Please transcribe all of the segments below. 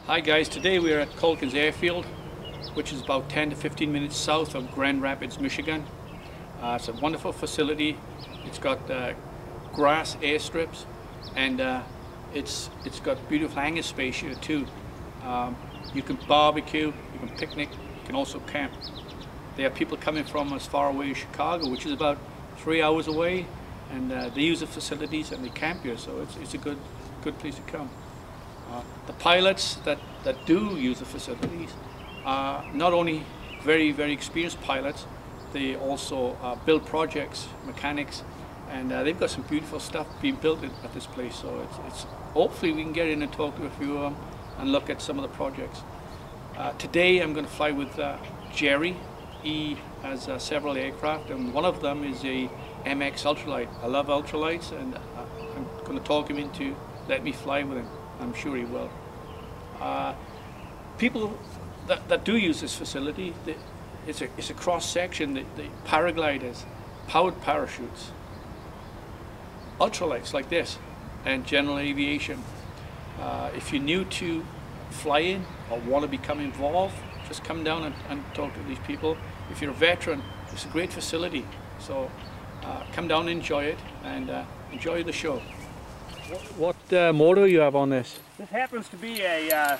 Hi guys, today we are at Calkins airfield, which is about 10 to 15 minutes south of Grand Rapids, Michigan. It's a wonderful facility. It's got grass airstrips, and it's got beautiful hangar space here too. You can barbecue, you can picnic, you can also camp. There are people coming from as far away as Chicago, which is about 3 hours away, and they use the facilities and they camp here, so it's a good place to come. The pilots that do use the facilities are not only very experienced pilots, they also build projects, mechanics, and they've got some beautiful stuff being built at this place. So it's hopefully we can get in and talk to a few of them and look at some of the projects. Today I'm going to fly with Jerry. He has several aircraft, and one of them is a MX ultralight. I love ultralights, and I'm going to talk him into let me fly with him. I'm sure he will. People that do use this facility, it's a cross section. The paragliders, powered parachutes, ultralights like this, and general aviation. If you're new to flying or want to become involved, just come down and talk to these people. If you're a veteran, it's a great facility. So come down and enjoy it, and enjoy the show. What motor you have on this? This happens to be a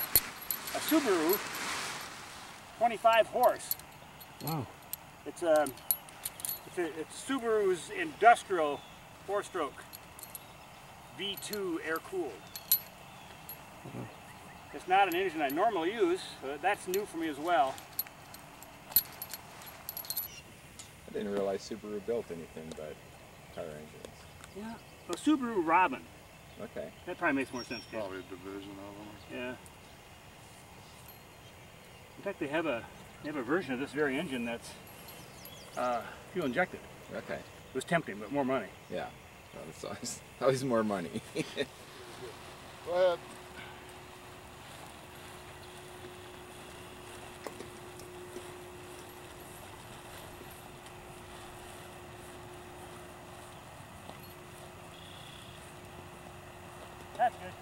Subaru 25 horse. Wow. It's Subaru's industrial 4-stroke V2 air-cooled. It's not an engine I normally use, but that's new for me as well. I didn't realize Subaru built anything but car engines. Yeah. A Subaru Robin. Okay. That probably makes more sense. Probably a division of them. Yeah. In fact, they have a version of this very engine that's fuel injected. Okay. It was tempting, but more money. Yeah. Well, that's always more money. Go ahead. That's good.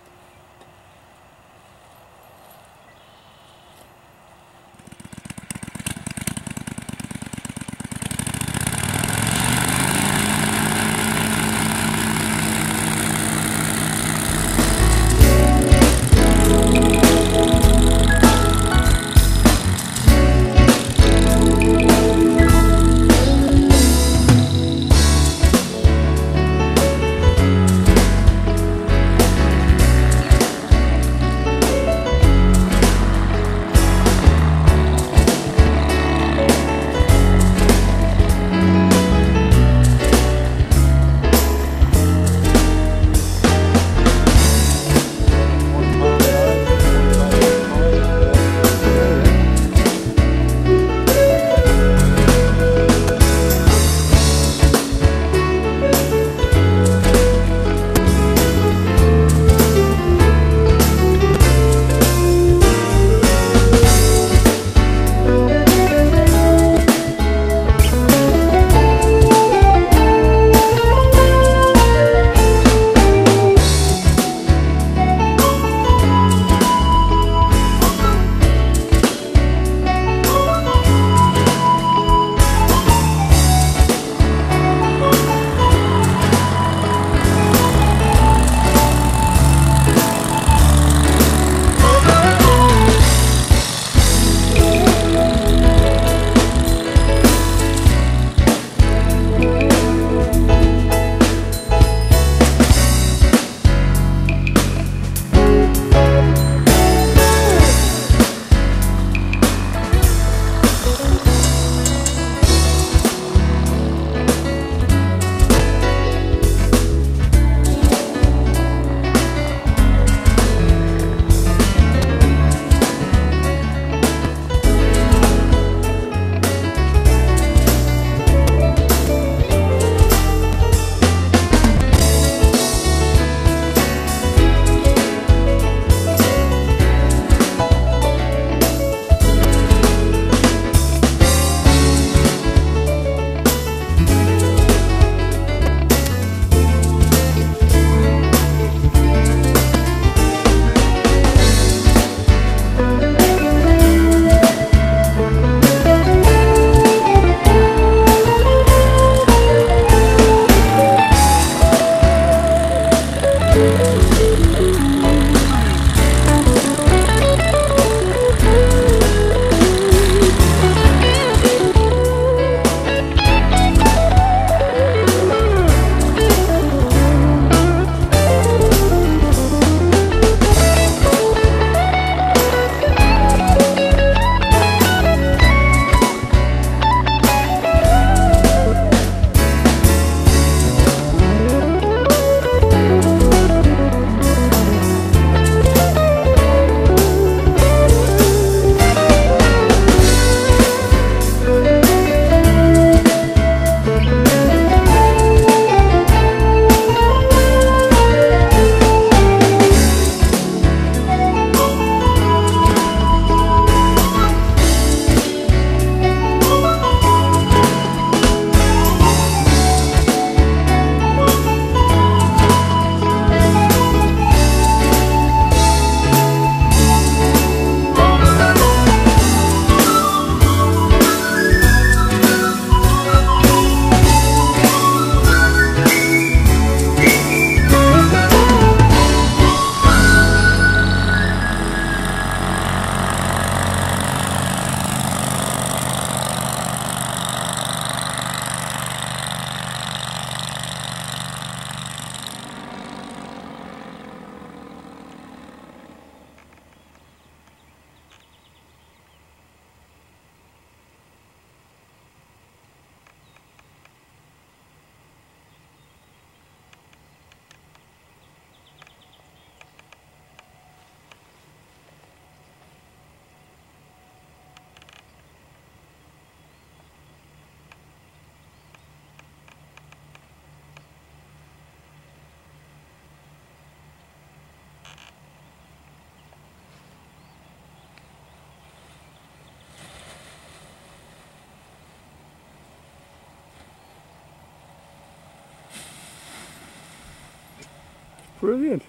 Brilliant.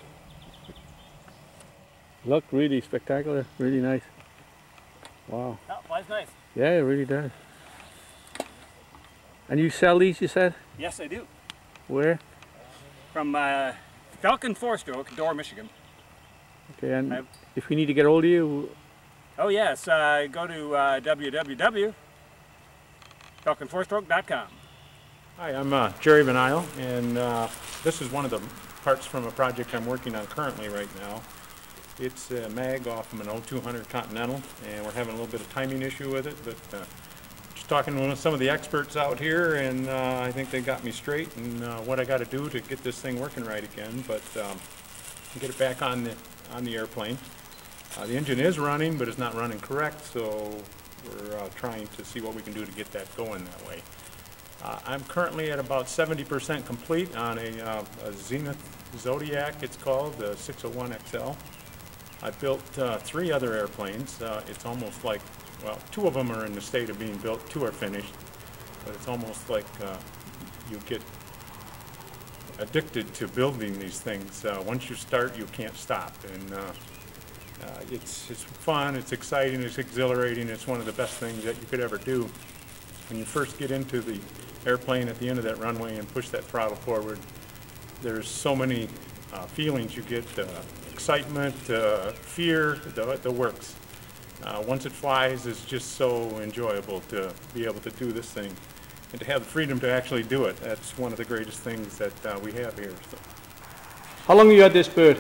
Looked really spectacular, really nice. Wow. That flies nice. Yeah, it really does. And you sell these, you said? Yes, I do. Where? From Calkins 4-stroke, Door, Michigan. Okay, and if we need to get hold of you? Oh yes, go to www.calkins4stroke.com. Hi, I'm Jerry Van Isle, and this is one of the parts from a project I'm working on currently right now. It's a mag off of an 0200 Continental, and we're having a little bit of timing issue with it, but just talking to some of the experts out here, and I think they got me straight and what I got to do to get this thing working right again, but get it back on the airplane. The engine is running, but it's not running correct, so we're trying to see what we can do to get that going that way. I'm currently at about 70% complete on a Zenith Zodiac, it's called, the 601XL. I built 3 other airplanes. It's almost like, well, 2 of them are in the state of being built, 2 are finished, but it's almost like you get addicted to building these things. Once you start, you can't stop, and it's fun, it's exciting, it's exhilarating, it's one of the best things that you could ever do. When you first get into the airplane at the end of that runway and push that throttle forward, there's so many feelings you get, excitement, fear, the works. Once it flies, it's just so enjoyable to be able to do this thing and to have the freedom to actually do it. That's one of the greatest things that we have here. So. How long have you had this bird?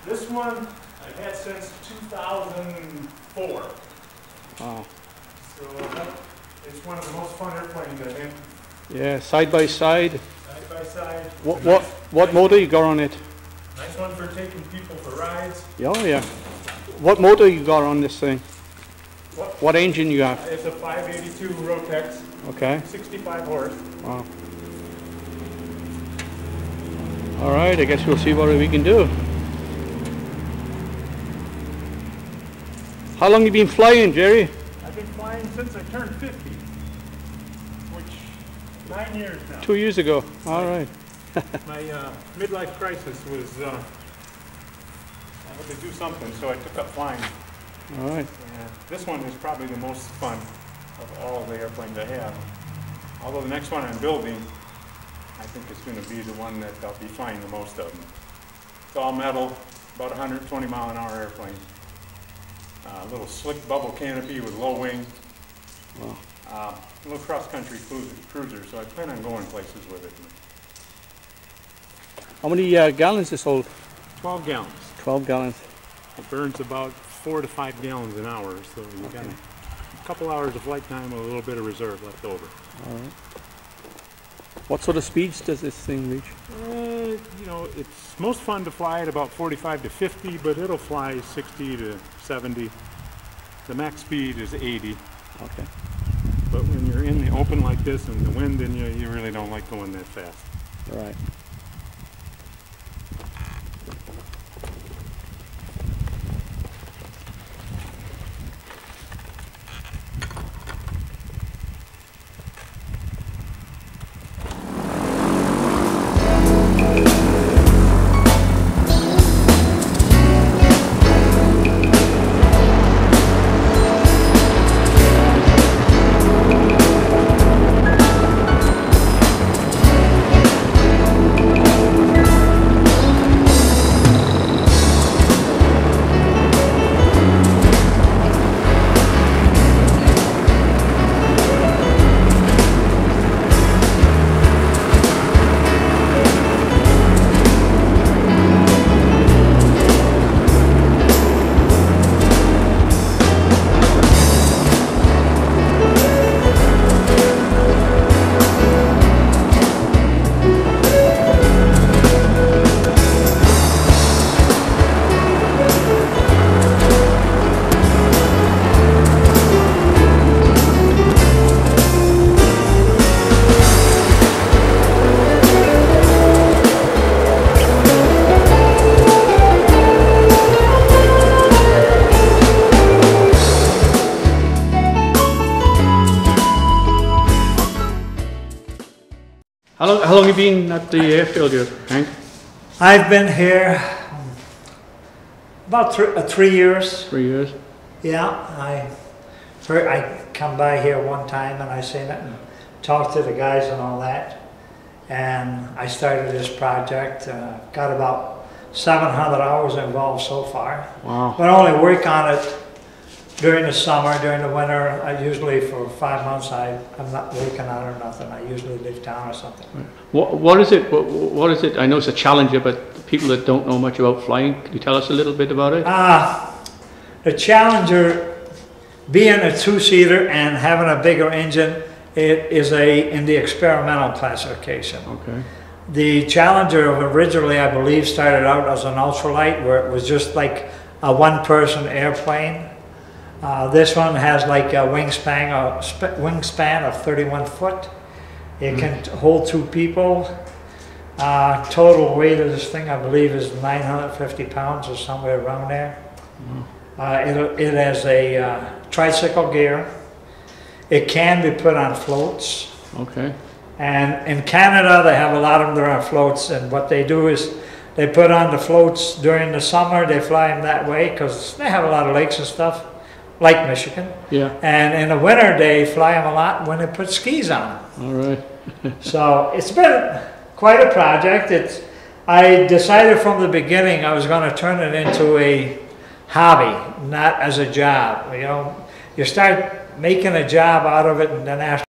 This one I've had since 2004. Wow. So it's one of the most fun airplanes I think. Yeah, side by side. Side by side. What motor you got on it? Nice one for taking people for rides. Oh yeah. What motor you got on this thing? What engine you got? It's a 582 Rotex. Okay. 65 horse. Wow. All right, I guess we'll see what we can do. How long have you been flying, Jerry? I've been flying since I turned 50, which 9 years now. 2 years ago. All right. My midlife crisis was I had to do something, so I took up flying. All right. And this one is probably the most fun of all the airplanes I have. Although the next one I'm building, I think it's going to be the one that I'll be flying the most of them. It's all metal, about 120-mile-an-hour airplane. Little slick bubble canopy with low wing. Wow. A little cross-country cruiser, so I plan on going places with it. How many gallons does this hold? 12 gallons. 12 gallons. It burns about 4 to 5 gallons an hour, so you got a couple hours of flight time with a little bit of reserve left over. All right. What sort of speeds does this thing reach? You know, it's most fun to fly at about 45 to 50, but it'll fly 60 to 70. The max speed is 80. Okay. But when you're in the open like this and the wind, then you really don't like going that fast. All right. How long have you been at the airfield here, Hank? I've been here about 3 years. 3 years. Yeah, I come by here one time and I seen it and talked to the guys and all that. And I started this project, got about 700 hours involved so far. Wow. But I only work on it during the summer, during the winter. I usually for 5 months I'm not working on it or nothing. I usually leave town or something. What is it? What is it? I know it's a Challenger, but people that don't know much about flying, can you tell us a little bit about it? The Challenger, being a two-seater and having a bigger engine, it is in the experimental classification. Okay. The Challenger originally, I believe, started out as an ultralight where it was just like a one-person airplane. This one has like a wingspan of 31 foot. It can hold 2 people. Total weight of this thing, I believe, is 950 pounds or somewhere around there. It has a tricycle gear. It can be put on floats. Okay. And in Canada, they have a lot of them that are on floats. And what they do is they put on the floats during the summer. They fly them that way because they have a lot of lakes and stuff, like Michigan. Yeah. And in the winter, they fly them a lot when they put skis on them. All right. So it's been quite a project. I decided from the beginning I was going to turn it into a hobby, not as a job. You know, you start making a job out of it, and then after